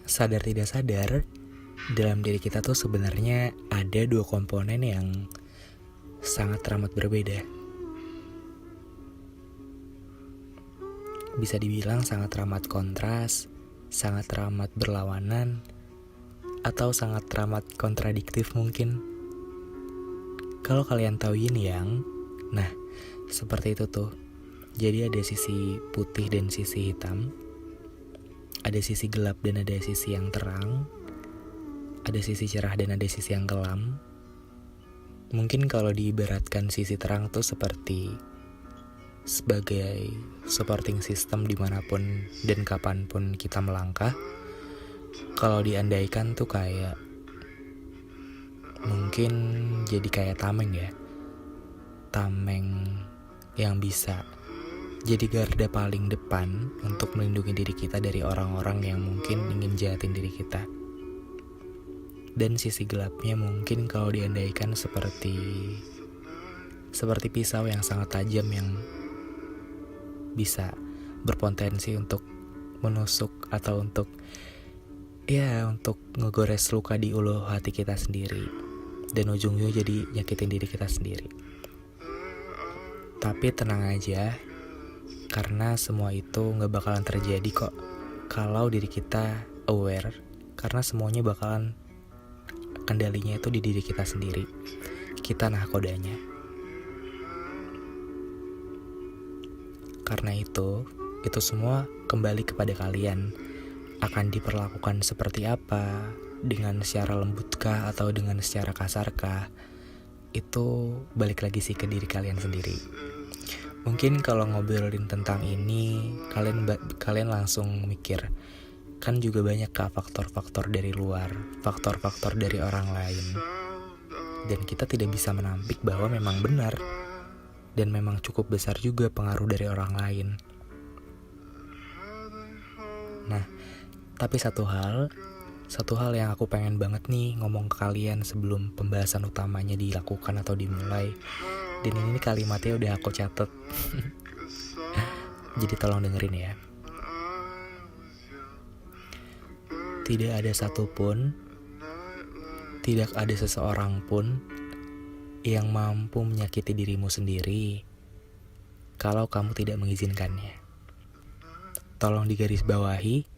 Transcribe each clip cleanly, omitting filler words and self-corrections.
Sadar tidak sadar, dalam diri kita tuh sebenarnya ada dua komponen yang sangat teramat berbeda. Bisa dibilang sangat teramat kontras, sangat teramat berlawanan, atau sangat teramat kontradiktif mungkin. Kalau kalian tahu yin yang, nah seperti itu tuh. Jadi ada sisi putih dan sisi hitam, ada sisi gelap dan ada sisi yang terang, ada sisi cerah dan ada sisi yang kelam. Mungkin kalau diibaratkan sisi terang tuh sebagai supporting system dimanapun dan kapanpun kita melangkah. Kalau diandaikan tuh kayak mungkin jadi kayak tameng ya, tameng yang bisa jadi garda paling depan untuk melindungi diri kita dari orang-orang yang mungkin ingin jahatin diri kita. Dan sisi gelapnya mungkin kalau diandaikan seperti pisau yang sangat tajam yang bisa berpotensi untuk menusuk atau untuk ngegores luka di ulu hati kita sendiri, dan ujungnya jadi nyakitin diri kita sendiri. Tapi tenang aja, karena semua itu gak bakalan terjadi kok kalau diri kita aware, karena semuanya bakalan kendalinya itu di diri kita sendiri. Kita nahkodanya. Karena itu semua kembali kepada kalian. Akan diperlakukan seperti apa, dengan secara lembutkah atau dengan secara kasarkah, itu balik lagi sih ke diri kalian sendiri. Mungkin kalau ngobrolin tentang ini, kalian langsung mikir, kan juga banyak faktor-faktor dari luar, faktor-faktor dari orang lain. Dan kita tidak bisa menampik bahwa memang benar, dan memang cukup besar juga pengaruh dari orang lain. Nah, tapi satu hal yang aku pengen banget nih ngomong ke kalian sebelum pembahasan utamanya dilakukan atau dimulai. Dan ini kalimatnya udah aku catat. Jadi tolong dengerin ya. Tidak ada satupun, tidak ada seseorang pun yang mampu menyakiti dirimu sendiri kalau kamu tidak mengizinkannya. Tolong digarisbawahi,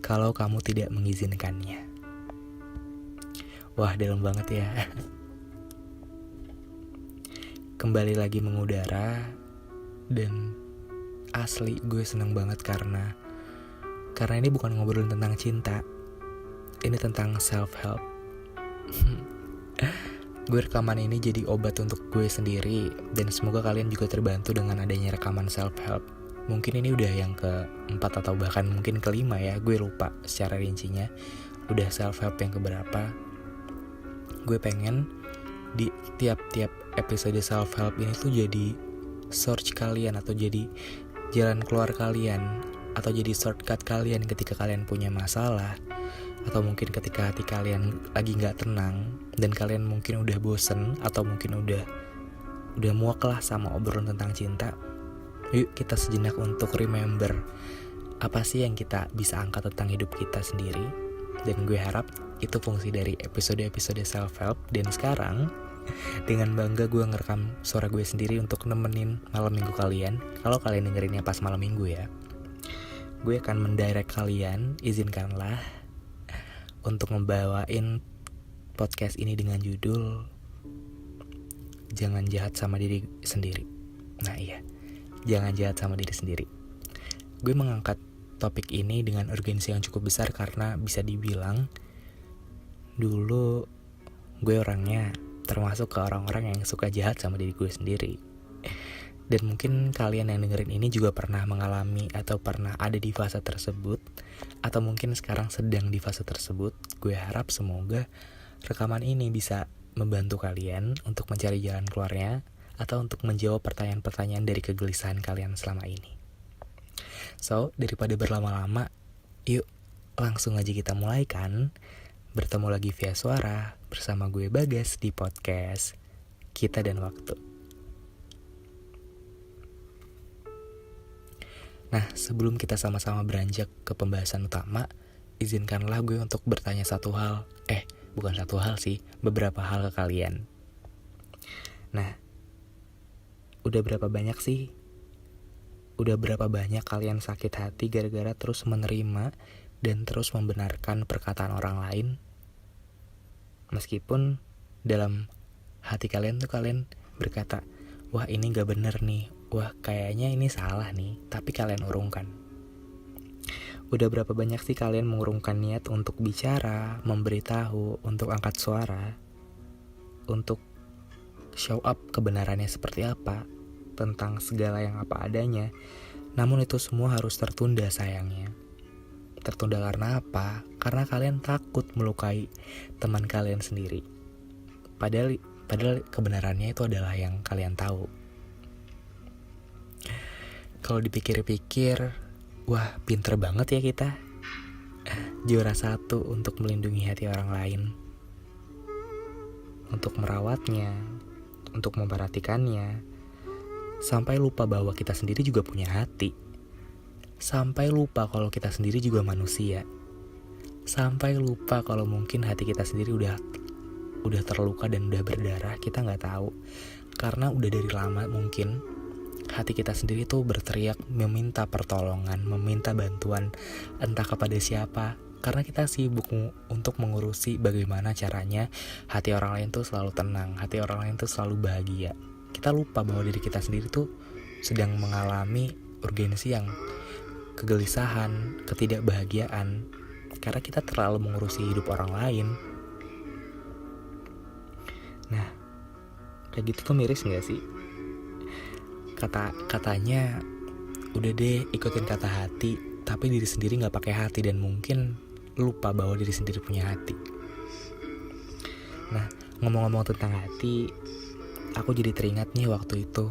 kalau kamu tidak mengizinkannya. Wah, dalam banget ya. Kembali lagi mengudara, dan asli gue seneng banget karena ini bukan ngobrolin tentang cinta, ini tentang self-help. Gue rekaman ini jadi obat untuk gue sendiri, dan semoga kalian juga terbantu dengan adanya rekaman self-help. Mungkin ini udah yang ke-4 atau bahkan mungkin ke-5 ya, gue lupa secara rincinya. Udah self-help yang keberapa. Gue pengen di tiap-tiap episode self-help ini tuh jadi search kalian, atau jadi jalan keluar kalian, atau jadi shortcut kalian ketika kalian punya masalah, atau mungkin ketika hati kalian lagi gak tenang dan kalian mungkin udah bosen, atau mungkin udah muak lah sama obrolan tentang cinta. Yuk kita sejenak untuk remember apa sih yang kita bisa angkat tentang hidup kita sendiri. Dan gue harap itu fungsi dari episode-episode self-help. Dan sekarang dengan bangga gue ngerekam suara gue sendiri untuk nemenin malam minggu kalian. Kalau kalian dengerinnya pas malam minggu ya, gue akan mendirect kalian. Izinkanlah untuk membawain podcast ini dengan judul Jangan Jahat Sama Diri Sendiri. Nah iya, jangan jahat sama diri sendiri. Gue mengangkat topik ini dengan urgensi yang cukup besar karena bisa dibilang dulu gue orangnya termasuk ke orang-orang yang suka jahat sama diri gue sendiri. Dan mungkin kalian yang dengerin ini juga pernah mengalami atau pernah ada di fase tersebut, atau mungkin sekarang sedang di fase tersebut. Gue harap semoga rekaman ini bisa membantu kalian untuk mencari jalan keluarnya, atau untuk menjawab pertanyaan-pertanyaan dari kegelisahan kalian selama ini. So, daripada berlama-lama, yuk langsung aja kita mulai kan. Bertemu lagi via suara bersama gue Bagas di podcast Kita dan Waktu. Nah, sebelum kita sama-sama beranjak ke pembahasan utama, izinkanlah gue untuk bertanya satu hal. Bukan satu hal sih, beberapa hal ke kalian. Nah, udah berapa banyak kalian sakit hati gara-gara terus menerima dan terus membenarkan perkataan orang lain? Meskipun dalam hati kalian tuh kalian berkata, wah ini gak bener nih, wah kayaknya ini salah nih, tapi kalian urungkan. Udah berapa banyak sih kalian mengurungkan niat untuk bicara, memberitahu, untuk angkat suara, untuk show up kebenarannya seperti apa, tentang segala yang apa adanya. Namun itu semua harus tertunda sayangnya. Tertunda karena apa? Karena kalian takut melukai teman kalian sendiri. Padahal kebenarannya itu adalah yang kalian tahu. Kalau dipikir-pikir, wah pinter banget ya kita. Juara satu untuk melindungi hati orang lain, untuk merawatnya, untuk memperhatikannya, sampai lupa bahwa kita sendiri juga punya hati, sampai lupa kalau kita sendiri juga manusia, sampai lupa kalau mungkin hati kita sendiri udah terluka dan udah berdarah, kita nggak tahu. Karena udah dari lama mungkin hati kita sendiri tuh berteriak meminta pertolongan, meminta bantuan entah kepada siapa. Karena kita sibuk untuk mengurusi bagaimana caranya hati orang lain tuh selalu tenang, hati orang lain tuh selalu bahagia. Kita lupa bahwa diri kita sendiri tuh sedang mengalami urgensi yang kegelisahan, ketidakbahagiaan, karena kita terlalu mengurusi hidup orang lain. Nah, kayak gitu tuh miris gak sih? Katanya udah deh ikutin kata hati, tapi diri sendiri gak pakai hati dan mungkin lupa bahwa diri sendiri punya hati. Nah, ngomong-ngomong tentang hati, aku jadi teringat nih waktu itu.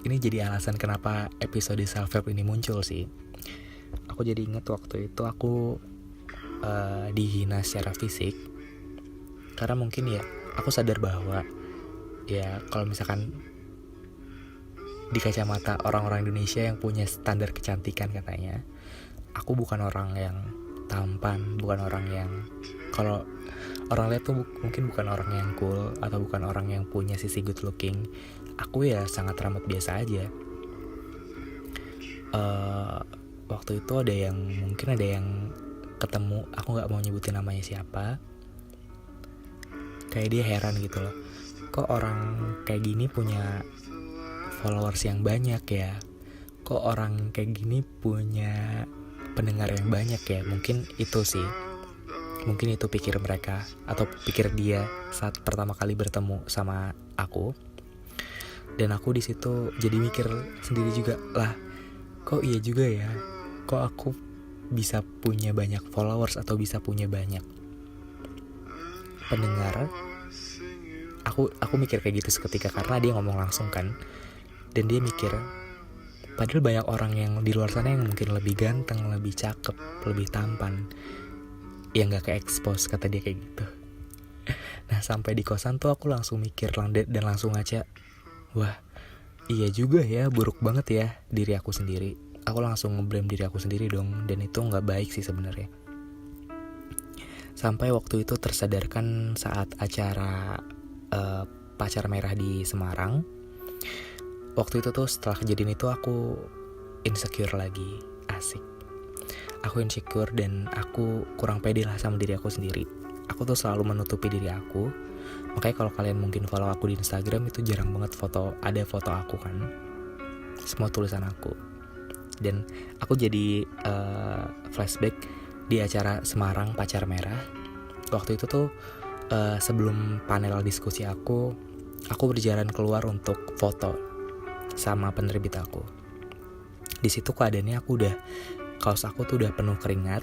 Ini jadi alasan kenapa episode self-help ini muncul sih. Aku jadi ingat waktu itu aku dihina secara fisik. Karena mungkin ya, aku sadar bahwa ya kalau misalkan di kacamata orang-orang Indonesia yang punya standar kecantikan katanya, aku bukan orang yang tampan, bukan orang yang, kalau orang lihat tuh mungkin bukan orang yang cool atau bukan orang yang punya sisi good looking. Aku ya sangat rambut biasa aja. Waktu itu mungkin ada yang ketemu, aku nggak mau nyebutin namanya siapa. Kayak dia heran gitu loh, kok orang kayak gini punya followers yang banyak ya, kok orang kayak gini punya pendengar yang banyak ya. Mungkin itu sih, mungkin itu pikir mereka atau pikir dia saat pertama kali bertemu sama aku. Dan aku di situ jadi mikir sendiri juga, lah kok iya juga ya, kok aku bisa punya banyak followers atau bisa punya banyak pendengar. Aku mikir kayak gitu seketika karena dia ngomong langsung kan. Dan dia mikir, padahal banyak orang yang di luar sana yang mungkin lebih ganteng, lebih cakep, lebih tampan, yang gak ke-expose, kata dia kayak gitu. Nah sampai di kosan tuh aku langsung mikir dan langsung ngaca, wah iya juga ya, buruk banget ya diri aku sendiri. Aku langsung ngeblame diri aku sendiri dong, dan itu gak baik sih sebenarnya. Sampai waktu itu tersadarkan saat acara Pacar Merah di Semarang. Waktu itu tuh setelah kejadian itu aku insecure lagi. Asik. Aku insecure dan aku kurang pede lah sama diri aku sendiri. Aku tuh selalu menutupi diri aku. Makanya kalau kalian mungkin follow aku di Instagram, itu jarang banget ada foto aku kan. Semua tulisan aku. Dan aku jadi flashback di acara Semarang Pacar Merah. Waktu itu tuh sebelum panel diskusi aku berjalan keluar untuk foto sama penerbit aku. Di situ keadaannya kaos aku tuh udah penuh keringat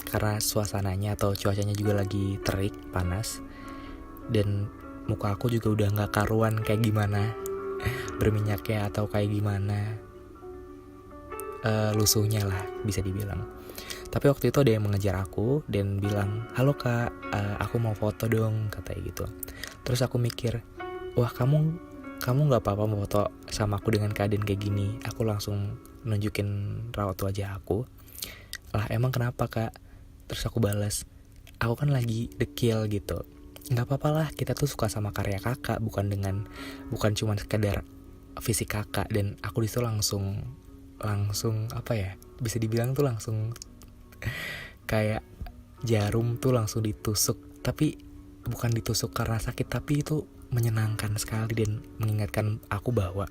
karena suasananya atau cuacanya juga lagi terik, panas. Dan muka aku juga udah gak karuan kayak gimana berminyaknya atau kayak gimana lusuhnya lah bisa dibilang. Tapi waktu itu ada yang mengejar aku dan bilang, halo kak, aku mau foto dong, katanya gitu. Terus aku mikir, wah kamu gak apa-apa mau foto sama aku dengan keadaan kayak gini. Aku langsung nunjukin raut wajah aku Lah emang kenapa kak? Terus aku balas, aku kan lagi dekil gitu. Nggak apa-apa lah, kita tuh suka sama karya kakak, bukan cuma sekedar fisik kakak. Dan aku disitu langsung apa ya, bisa dibilang tuh langsung kayak jarum tuh langsung ditusuk. Tapi bukan ditusuk karena sakit, tapi itu menyenangkan sekali dan mengingatkan aku bahwa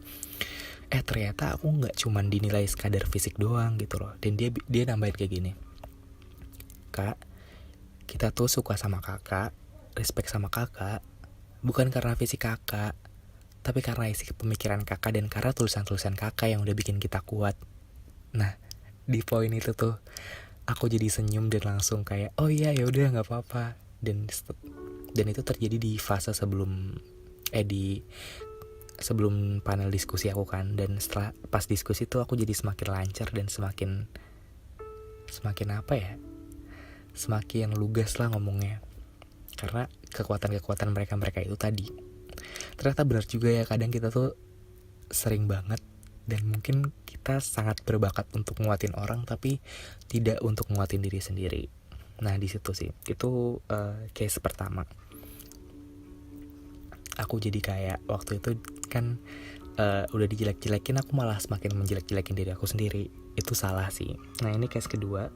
ternyata aku nggak cuman dinilai sekadar fisik doang gitu loh. Dan dia nambahin kayak gini, kak, kita tuh suka sama kakak, respect sama kakak, bukan karena fisik kakak, tapi karena isi pemikiran kakak dan karena tulisan-tulisan kakak yang udah bikin kita kuat. Nah, di poin itu tuh aku jadi senyum dan langsung kayak, oh iya ya udah nggak apa-apa. Dan itu terjadi di fase sebelum panel diskusi aku kan. Dan setelah pas diskusi tuh aku jadi semakin lancar dan semakin apa ya, semakin lugas lah ngomongnya, karena kekuatan mereka itu tadi. Ternyata benar juga ya, kadang kita tuh sering banget dan mungkin kita sangat berbakat untuk nguatin orang tapi tidak untuk nguatin diri sendiri. Nah di situ sih, itu case pertama. Aku jadi kayak waktu itu kan udah dijelek-jelekin, aku malah semakin menjelek-jelekin diri aku sendiri. Itu salah sih. Nah ini case kedua.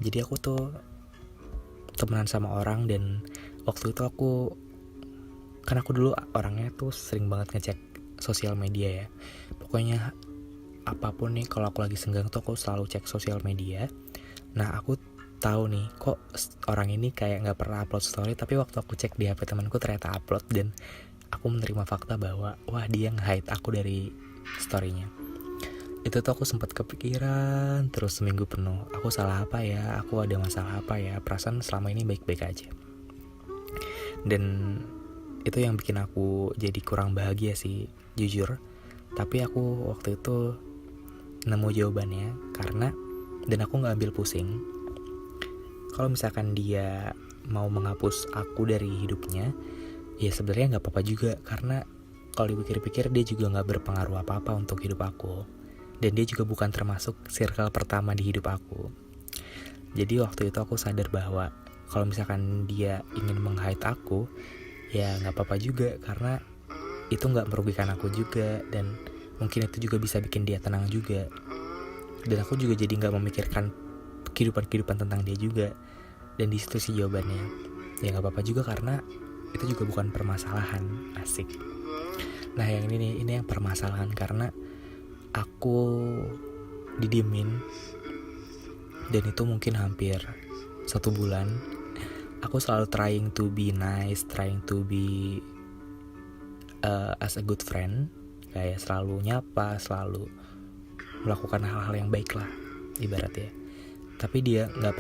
Jadi aku tuh temenan sama orang, dan waktu itu aku dulu orangnya tuh sering banget ngecek sosial media ya. Pokoknya apapun nih, kalau aku lagi senggang tuh aku selalu cek sosial media. Nah aku tahu nih, kok orang ini kayak nggak pernah upload story, tapi waktu aku cek di HP temanku ternyata upload. Dan aku menerima fakta bahwa wah, dia nge-hide aku dari storynya. Itu tuh aku sempat kepikiran terus seminggu penuh, aku salah apa ya, aku ada masalah apa ya, perasaan selama ini baik-baik aja. Dan itu yang bikin aku jadi kurang bahagia sih, jujur. Tapi aku waktu itu nemu jawabannya, dan aku gak ambil pusing. Kalau misalkan dia mau menghapus aku dari hidupnya, ya sebenarnya gak apa-apa juga, karena kalau dipikir-pikir dia juga gak berpengaruh apa-apa untuk hidup aku. Dan dia juga bukan termasuk circle pertama di hidup aku. Jadi waktu itu aku sadar bahwa kalau misalkan dia ingin meng-hide aku, ya gak apa-apa juga, karena itu gak merugikan aku juga. Dan mungkin itu juga bisa bikin dia tenang juga. Dan aku juga jadi gak memikirkan kehidupan tentang dia juga. Dan di situ sih jawabannya, ya gak apa-apa juga, karena itu juga bukan permasalahan. Asik. Nah yang ini yang permasalahan, karena aku didiemin, dan itu mungkin hampir 1 bulan. Aku selalu trying to be nice, trying to be as a good friend, kayak selalu nyapa, selalu melakukan hal-hal yang baik lah ibaratnya. Tapi dia nggak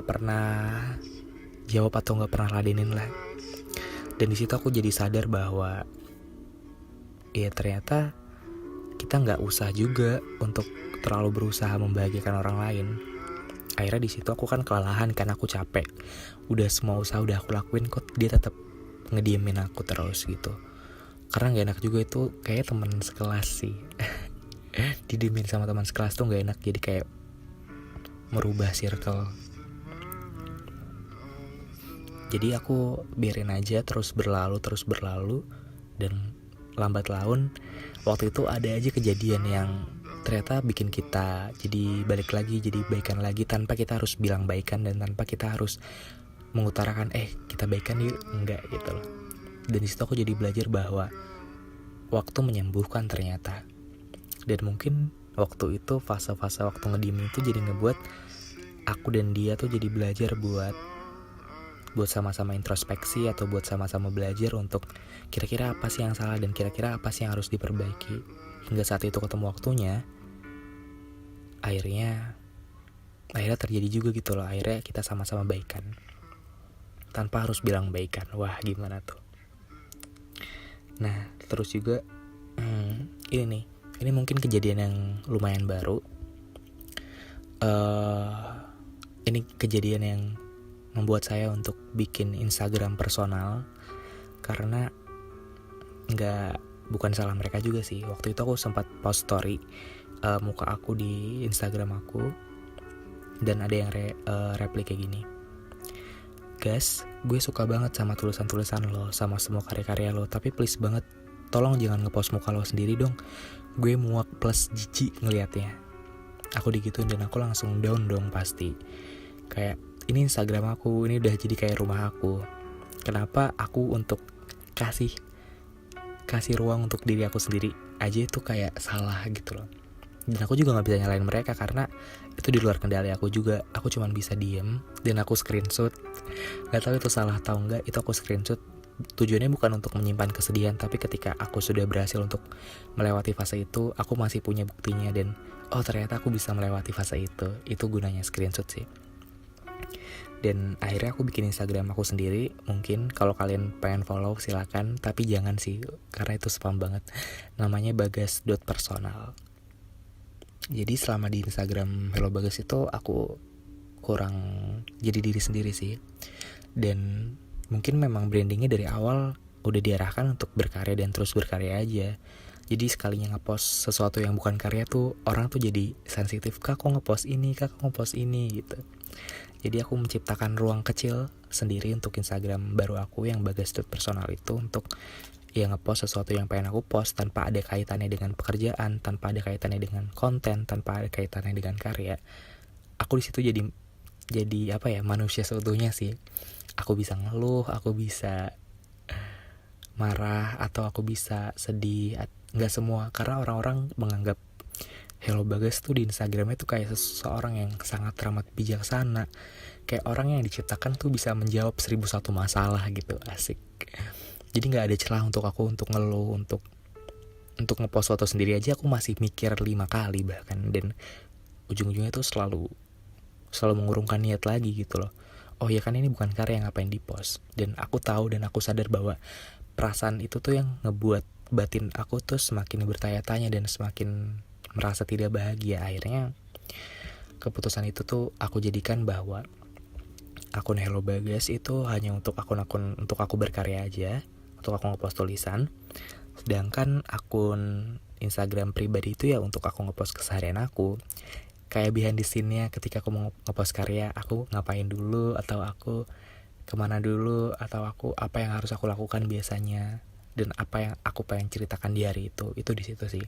pernah jawab atau nggak pernah ladenin lah. Dan di situ aku jadi sadar bahwa ya ternyata kita nggak usah juga untuk terlalu berusaha membahagiakan orang lain. Akhirnya di situ aku kan kelelahan, karena aku capek. Udah semua usaha udah aku lakuin, kok dia tetap ngediemin aku terus gitu. Karena nggak enak juga, itu kayak teman sekelas sih. Didiemin sama teman sekelas tuh nggak enak, jadi kayak merubah circle. Jadi aku biarin aja terus berlalu, dan lambat laun waktu itu ada aja kejadian yang ternyata bikin kita jadi balik lagi, jadi baikan lagi, tanpa kita harus bilang baikan dan tanpa kita harus mengutarakan kita baikan yuk, enggak gitu loh. Dan di situ aku jadi belajar bahwa waktu menyembuhkan ternyata. Dan mungkin waktu itu fase-fase waktu ngediem itu jadi ngebuat aku dan dia tuh jadi belajar buat sama-sama introspeksi, atau buat sama-sama belajar untuk kira-kira apa sih yang salah dan kira-kira apa sih yang harus diperbaiki. Hingga saat itu ketemu waktunya, akhirnya terjadi juga gitu loh. Akhirnya kita sama-sama baikan tanpa harus bilang baikan. Wah gimana tuh. Nah terus juga ini mungkin kejadian yang lumayan baru. Ini kejadian yang membuat saya untuk bikin Instagram personal, karena bukan salah mereka juga sih. Waktu itu aku sempat post story muka aku di Instagram aku, dan ada yang reply kayak gini. Guys, gue suka banget sama tulisan-tulisan lo, sama semua karya-karya lo, tapi please banget, tolong jangan ngepost muka lo sendiri dong. Gue muak plus jijik ngeliatnya. Aku digituin dan aku langsung down dong pasti. Kayak, ini Instagram aku, ini udah jadi kayak rumah aku. Kenapa aku untuk kasih ruang untuk diri aku sendiri aja itu kayak salah gitu loh. Dan aku juga gak bisa nyalain mereka karena itu di luar kendali aku juga. Aku cuma bisa diem dan aku screenshot. Gak tahu itu salah atau enggak, itu aku screenshot. Tujuannya bukan untuk menyimpan kesedihan, tapi ketika aku sudah berhasil untuk melewati fase itu, aku masih punya buktinya. Dan oh ternyata aku bisa melewati fase itu. Itu gunanya screenshot sih. Dan akhirnya aku bikin Instagram aku sendiri. Mungkin kalau kalian pengen follow silakan, tapi jangan sih, karena itu spam banget. Namanya bagas.personal. Jadi selama di Instagram Hello Bagas itu aku kurang jadi diri sendiri sih. Dan mungkin memang brandingnya dari awal udah diarahkan untuk berkarya dan terus berkarya aja. Jadi sekalinya ngepost sesuatu yang bukan karya tuh orang tuh jadi sensitif, kak kok ngepost ini gitu. Jadi aku menciptakan ruang kecil sendiri untuk Instagram baru aku yang bagas.personal itu, untuk ya ngepost sesuatu yang pengen aku post tanpa ada kaitannya dengan pekerjaan, tanpa ada kaitannya dengan konten, tanpa ada kaitannya dengan karya. Aku di situ jadi apa ya, manusia seutuhnya sih. Aku bisa ngeluh, aku bisa marah, atau aku bisa sedih. Nggak semua, karena orang-orang menganggap Hello Bagas tuh di Instagramnya tuh kayak seseorang yang sangat teramat bijaksana, kayak orang yang diciptakan tuh bisa menjawab 1001 masalah gitu, asik. Jadi nggak ada celah untuk aku untuk ngeluh, untuk ngepost foto sendiri aja aku masih mikir 5 kali bahkan, dan ujung-ujungnya tuh selalu mengurungkan niat lagi gitu loh. Oh ya kan ini bukan karya, ngapain dipost. Dan aku tahu dan aku sadar bahwa perasaan itu tuh yang ngebuat batin aku tuh semakin bertanya-tanya dan semakin merasa tidak bahagia. Akhirnya keputusan itu tuh aku jadikan bahwa akun Hello Bagas itu hanya untuk akun-akun untuk aku berkarya aja, untuk aku ngepost tulisan. Sedangkan akun Instagram pribadi itu ya untuk aku ngepost keseharian aku, kayak behind the scene-nya ketika aku mau ngepost karya, aku ngapain dulu, atau aku kemana dulu, atau aku apa yang harus aku lakukan biasanya, dan apa yang aku pengen ceritakan di hari itu di situ sih.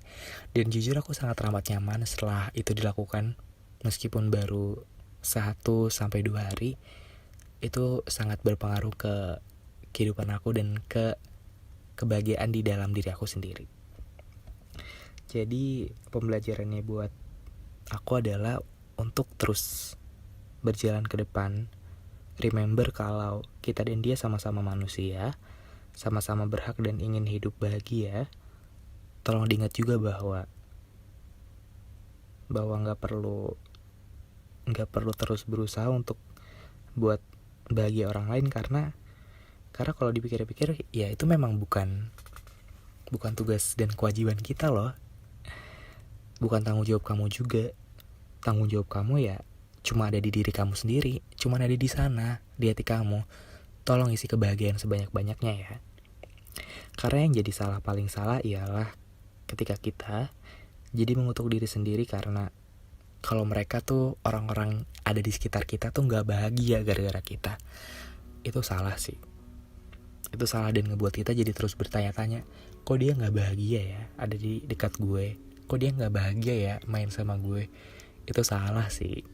Dan jujur aku sangat teramat nyaman setelah itu dilakukan, meskipun baru 1-2 hari. Itu sangat berpengaruh ke kehidupan aku dan ke kebahagiaan di dalam diri aku sendiri. Jadi pembelajarannya buat aku adalah untuk terus berjalan ke depan. Remember kalau kita dan dia sama-sama manusia, sama-sama berhak dan ingin hidup bahagia. Tolong diingat juga bahwa nggak perlu terus berusaha untuk buat bahagia orang lain, karena kalau dipikir-pikir ya itu memang bukan tugas dan kewajiban kita loh. Bukan tanggung jawab kamu juga. Tanggung jawab kamu ya cuma ada di diri kamu sendiri, cuma ada di sana, di hati kamu. Tolong isi kebahagiaan sebanyak-banyaknya ya. Karena yang jadi paling salah ialah ketika kita jadi mengutuk diri sendiri, karena kalau mereka tuh orang-orang ada di sekitar kita tuh gak bahagia gara-gara kita. Itu salah sih. Itu salah dan ngebuat kita jadi terus bertanya-tanya, kok dia gak bahagia ya ada di dekat gue, kok dia gak bahagia ya main sama gue. Itu salah sih.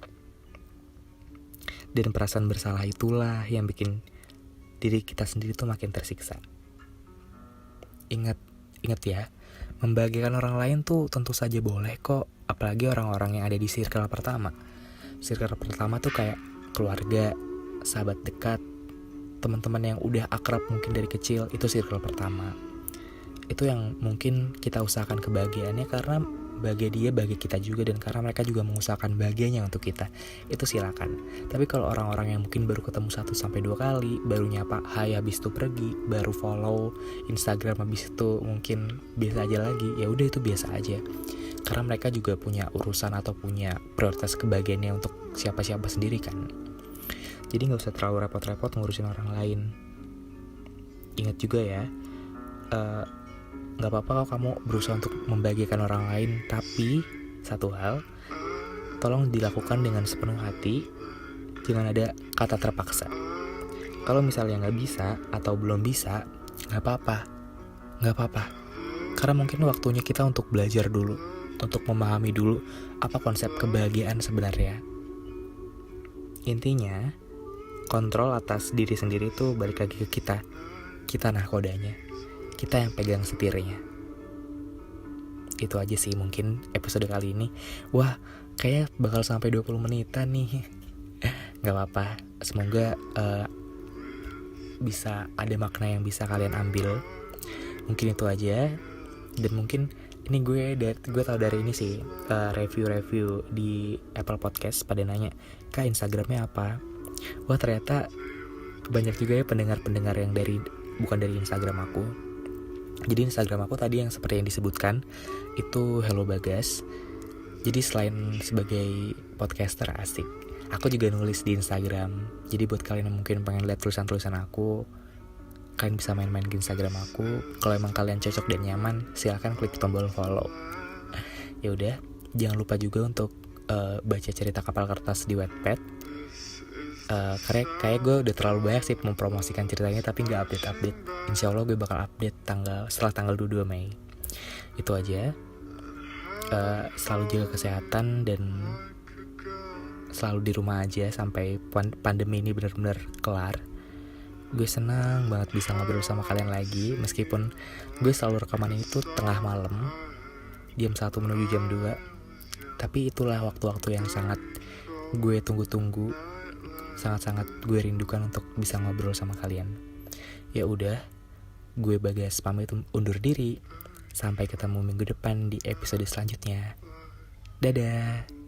Dan perasaan bersalah itulah yang bikin diri kita sendiri tuh makin tersiksa. Ingat ya, membahagiakan orang lain tuh tentu saja boleh kok, apalagi orang-orang yang ada di circle pertama. Circle pertama tuh kayak keluarga, sahabat dekat, teman-teman yang udah akrab mungkin dari kecil, itu circle pertama. Itu yang mungkin kita usahakan kebahagiaannya, karena bahagia dia, bahagia kita juga, dan karena mereka juga mengusahakan bahagianya untuk kita. Itu silakan. Tapi kalau orang-orang yang mungkin baru ketemu 1-2 kali, baru nyapa hai habis itu pergi, baru follow Instagram habis itu mungkin biasa aja lagi, ya udah itu biasa aja. Karena mereka juga punya urusan atau punya prioritas kebahagiaannya untuk siapa-siapa sendiri kan. Jadi gak usah terlalu repot-repot ngurusin orang lain. Ingat juga ya, gak apa-apa kalau kamu berusaha untuk membahagiakan orang lain, tapi satu hal, tolong dilakukan dengan sepenuh hati, jangan ada kata terpaksa. Kalau misalnya nggak bisa atau belum bisa, nggak apa-apa. Karena mungkin waktunya kita untuk belajar dulu, untuk memahami dulu apa konsep kebahagiaan sebenarnya. Intinya, kontrol atas diri sendiri tuh balik lagi ke kita. Kita nahkodanya, kita yang pegang setirnya. Itu aja sih mungkin episode kali ini. Wah, kayaknya bakal sampai 20 menitan nih. Gak apa-apa, semoga bisa ada makna yang bisa kalian ambil. Mungkin itu aja. Dan mungkin ini gue tahu dari ini sih, review di Apple Podcast pada nanya, Kak, Instagramnya apa? Wah, ternyata banyak juga ya pendengar-pendengar yang bukan dari Instagram aku. Jadi Instagram aku tadi yang seperti yang disebutkan itu Hello Bagas. Jadi selain sebagai podcaster asik, aku juga nulis di Instagram. Jadi buat kalian yang mungkin pengen lihat tulisan-tulisan aku, kalian bisa main-main ke Instagram aku. Kalau emang kalian cocok dan nyaman, silakan klik tombol follow. Ya udah, jangan lupa juga untuk baca cerita kapal kertas di Wattpad. Karena kayak gue udah terlalu banyak sih mempromosikan ceritanya tapi nggak update. Insya Allah gue bakal update setelah tanggal 22 Mei. Itu aja. Selalu jaga kesehatan dan selalu di rumah aja sampai pandemi ini benar-benar kelar. Gue senang banget bisa ngobrol sama kalian lagi, meskipun gue selalu rekaman itu tengah malam, jam 1 menuju jam 2. Tapi itulah waktu-waktu yang sangat gue tunggu-tunggu, sangat-sangat gue rindukan untuk bisa ngobrol sama kalian. Ya udah, gue Bagas pamit undur diri. Sampai ketemu minggu depan di episode selanjutnya. Dadah.